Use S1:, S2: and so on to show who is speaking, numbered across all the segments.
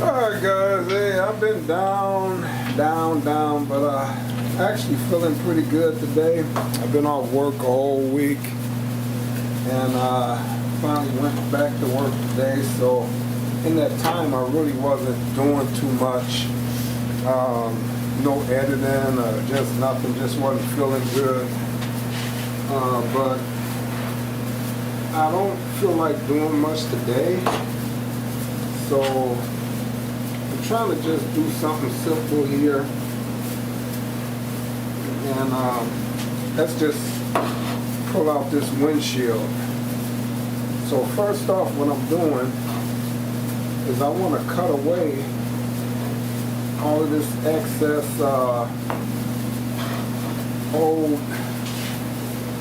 S1: Alright guys, hey, I've been down, but actually feeling pretty good today. I've been off work a whole week and finally went back to work today, so in that time I really wasn't doing too much. No editing or just nothing, just wasn't feeling good. But I don't feel like doing much today, so I'm trying to just do something simple here, and let's just pull out this windshield. So first off, what I'm doing is I want to cut away all of this excess old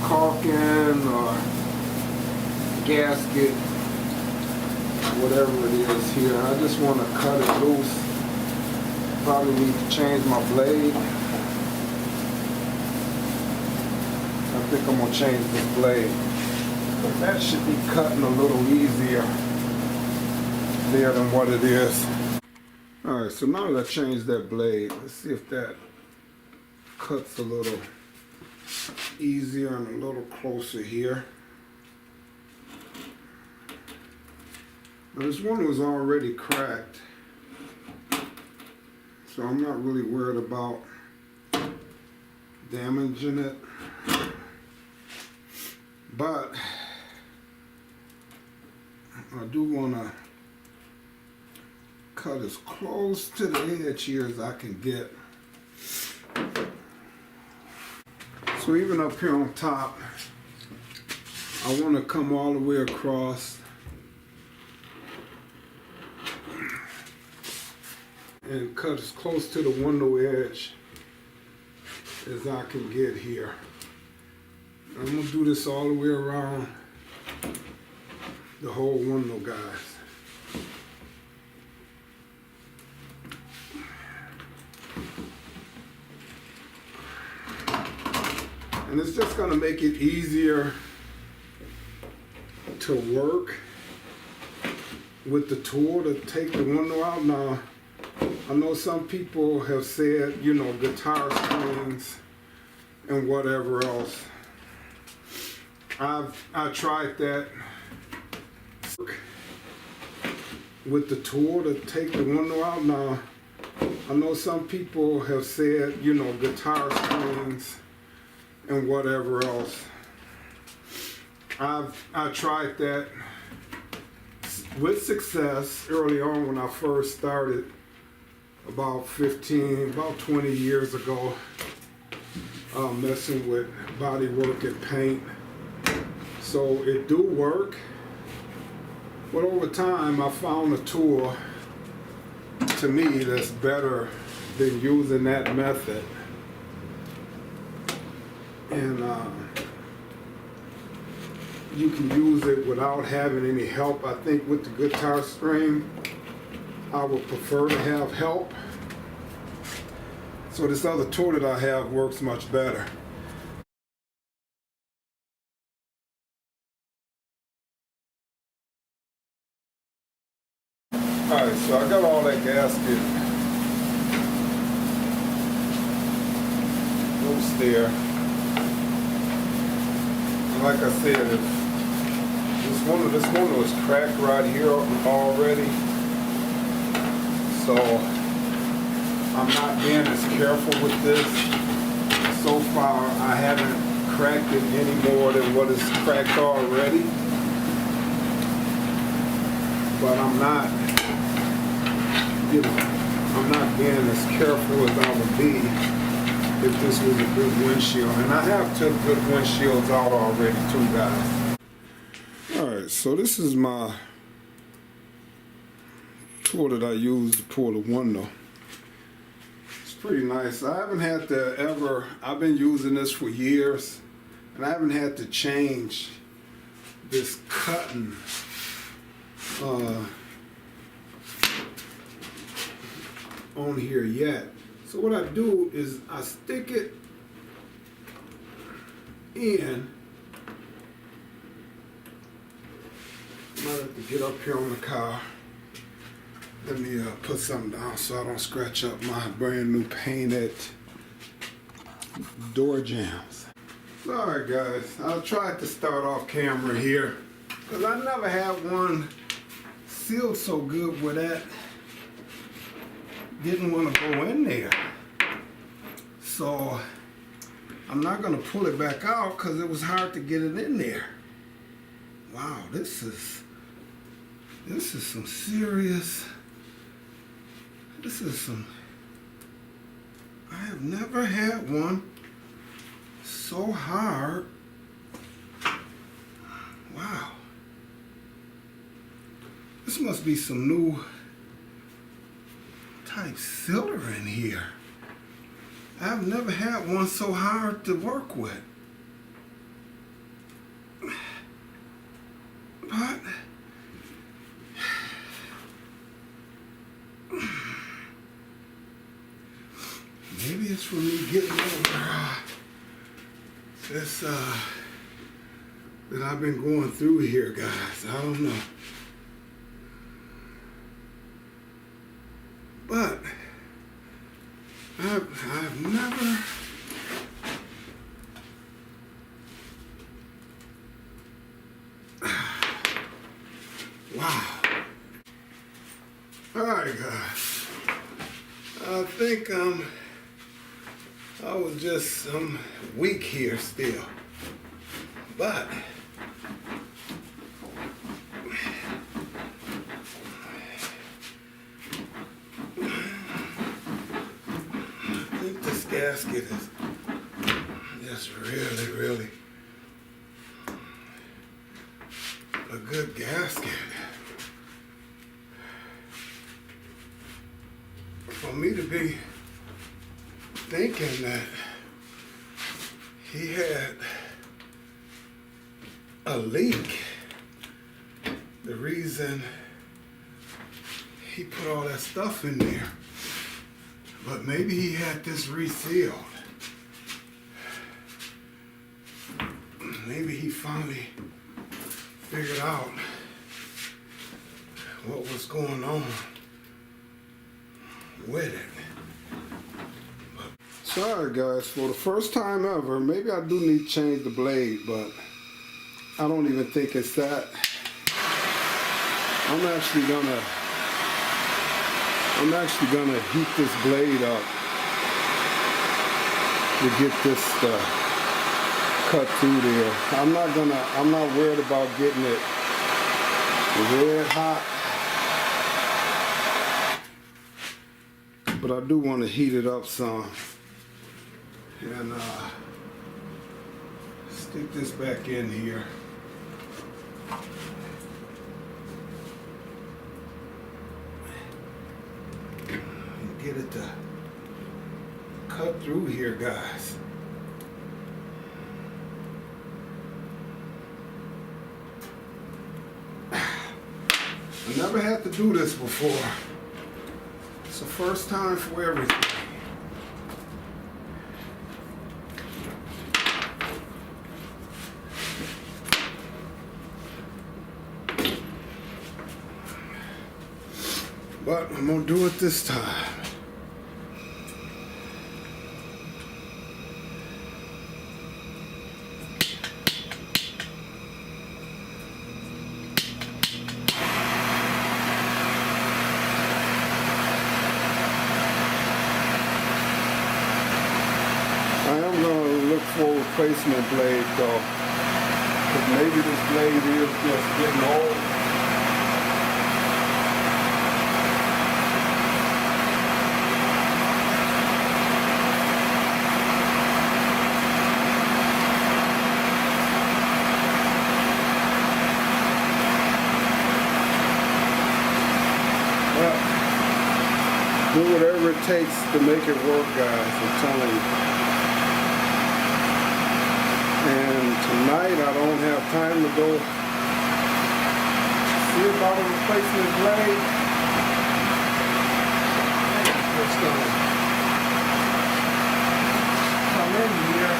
S1: caulking or gasket, whatever it is here. I just want to cut it loose. Probably need to change my blade. I think I'm going to change this blade. But that should be cutting a little easier there than what it is. Alright, so now that I changed that blade, let's see if that cuts a little easier and a little closer here. Now this one was already cracked, so I'm not really worried about damaging it, but I do want to cut as close to the edge here as I can get. So even up here on top, I want to come all the way across and cut as close to the window edge as I can get here. I'm going to do this all the way around the whole window, guys. And it's just going to make it easier to work with the tool to take the window out. Now, I know some people have said, you know, guitar strings and whatever else. I tried that with the tool to take the window out. Now, I know some people have said, you know, guitar strings and whatever else. I tried that with success early on when I first started about 20 years ago, messing with body work and paint. So it do work, but over time I found a tool to me that's better than using that method. And you can use it without having any help. I think with the guitar string, I would prefer to have help. So this other tool that I have works much better. Alright, so I got all that gasket loose there. And like I said, if this one was cracked right here already. So I'm not being as careful with this. So far I haven't cracked it any more than what is cracked already. But I'm not being as careful as I would be if this was a good windshield. And I have took good windshields out already too, guys. Alright, so this is my tool that I use to pull the window. It's pretty nice. I haven't had to ever, I've been using this for years, and I haven't had to change this cutting on here yet. So what I do is I stick it in. I might have to get up here on the car. Let me put something down so I don't scratch up my brand new painted door jambs. Alright guys, I tried to start off camera here because I never had one sealed so good where that didn't want to go in there. So I'm not going to pull it back out because it was hard to get it in there. Wow, this is some serious, I have never had one so hard. Wow. This must be some new type sealer in here. I've never had one so hard to work with. But maybe it's from me getting over this that I've been going through here, guys. I don't know. But I've never wow. Alright guys. I think I was just weak here still. But I think this gasket is just really a good gasket. For me to be thinking that he had a leak, the reason he put all that stuff in there, but maybe he had this resealed. Maybe he finally figured out what was going on with it. Sorry guys, for the first time ever, maybe I do need to change the blade, but I don't even think it's that. I'm actually gonna heat this blade up to get this cut through there. I'm not worried about getting it red hot, but I do want to heat it up some and stick this back in here. And get it to cut through here, guys. I never had to do this before. It's the first time for everything. But I'm gonna do it this time. I am gonna look for a replacement blade though, because maybe this blade is just getting old. Do whatever it takes to make it work, guys, I'm telling you. And tonight I don't have time to go see about a replacement blade. Just gonna come in here.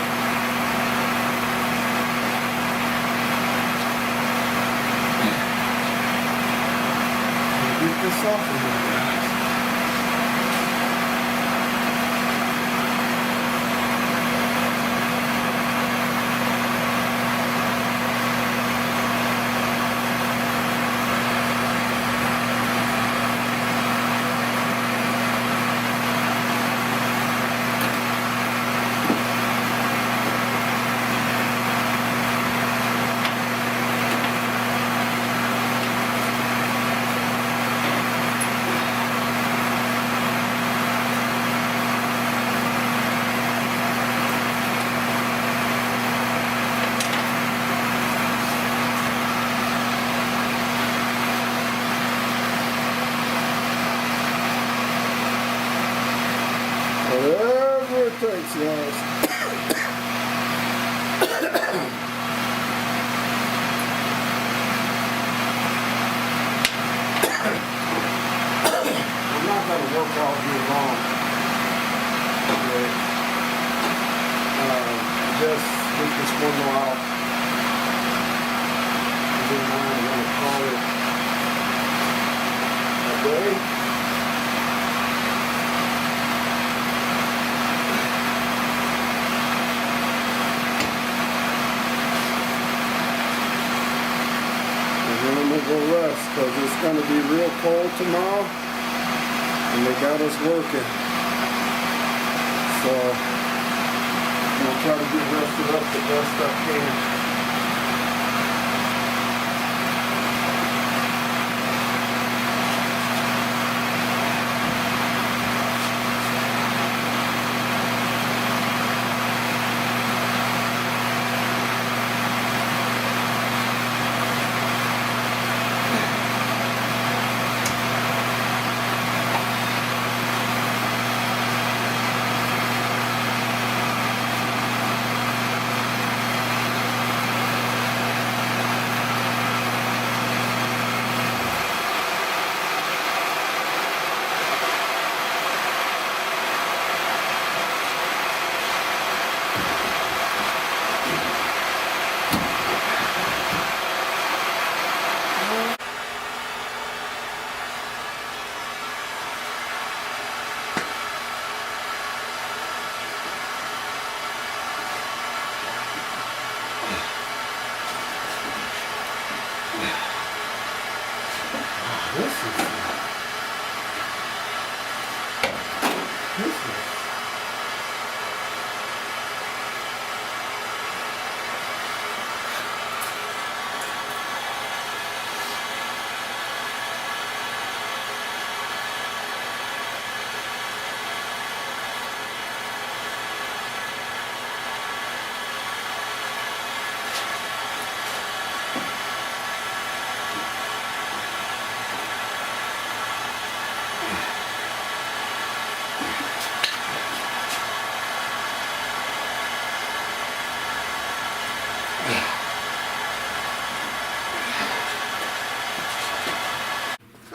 S1: Get this off of here, guys. Whatever it takes, guys. I'm not going to work all year long. Okay. Just get this window out. And then I'm going to call it a day. And I'm going to go rest because it's going to be real cold tomorrow and they got us working. So I'm going to try to get rested up the best I can.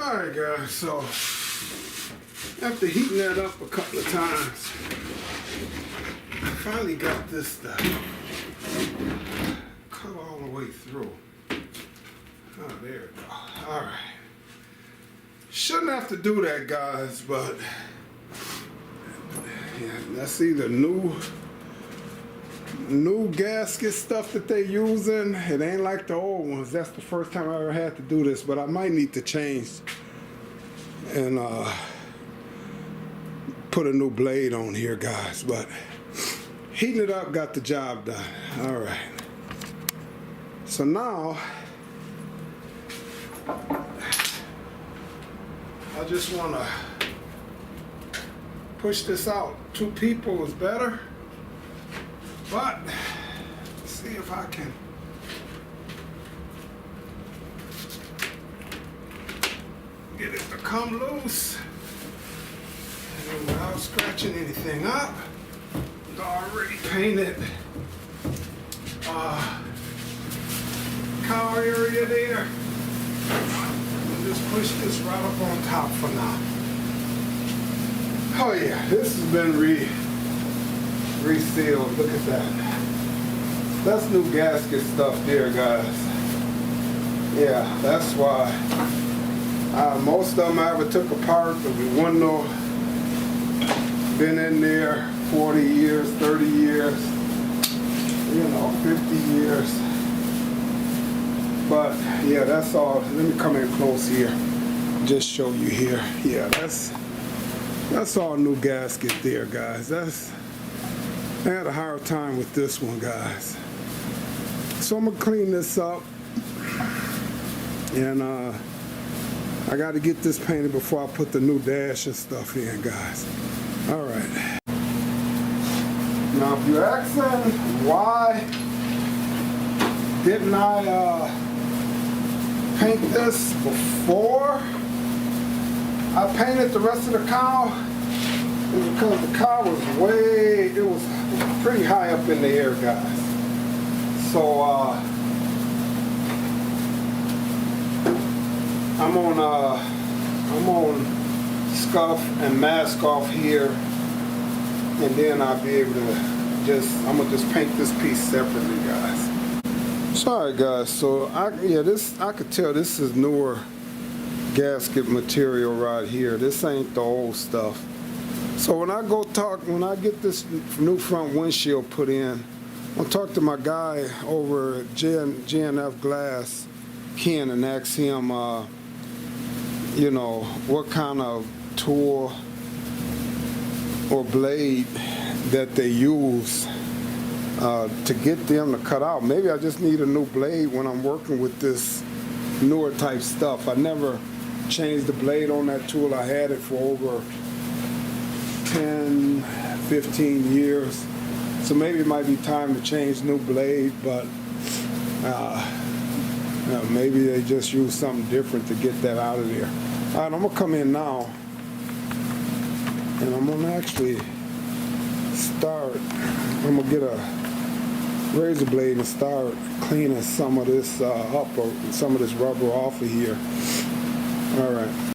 S1: Alright guys, so after heating that up a couple of times, I finally got this stuff cut all the way through. Oh, there we go. Alright. Shouldn't have to do that, guys, but yeah, that's either new gasket stuff that they using. It ain't like the old ones. That's the first time I ever had to do this, but I might need to change and put a new blade on here, guys. But heating it up got the job done. All right. So now I just want to push this out. 2 people is better. But let's see if I can get it to come loose and without scratching anything up. It's already painted cow area there. I'll just push this right up on top for now. Oh yeah, this has been resealed. Look at that. That's new gasket stuff there, guys. Yeah, that's why Most of them I ever took apart, the window, been in there 40 years, 30 years, 50 years. But yeah, that's all. Let me come in close here. Just show you here. Yeah, that's all new gasket there, guys. I had a hard time with this one, guys. So I'm gonna clean this up, and I got to get this painted before I put the new dash and stuff in, guys. All right. Now, if you're asking why didn't I paint this before I painted the rest of the car, is because the car was it was pretty high up in the air, guys. So I'm on scuff and mask off here, and then I'll be able to I'm gonna just paint this piece separately, guys. Sorry, guys. So I could tell this is newer gasket material right here. This ain't the old stuff. So when I get this new front windshield put in, I'll talk to my guy over at G&F Glass, Ken, and ask him, what kind of tool or blade that they use to get them to cut out. Maybe I just need a new blade when I'm working with this newer type stuff. I never changed the blade on that tool. I had it for over 10, 15 years. So maybe it might be time to change new blade, but maybe they just use something different to get that out of there. All right, I'm gonna come in now, and I'm gonna actually start. I'm gonna get a razor blade and start cleaning some of this up, or some of this rubber off of here. All right.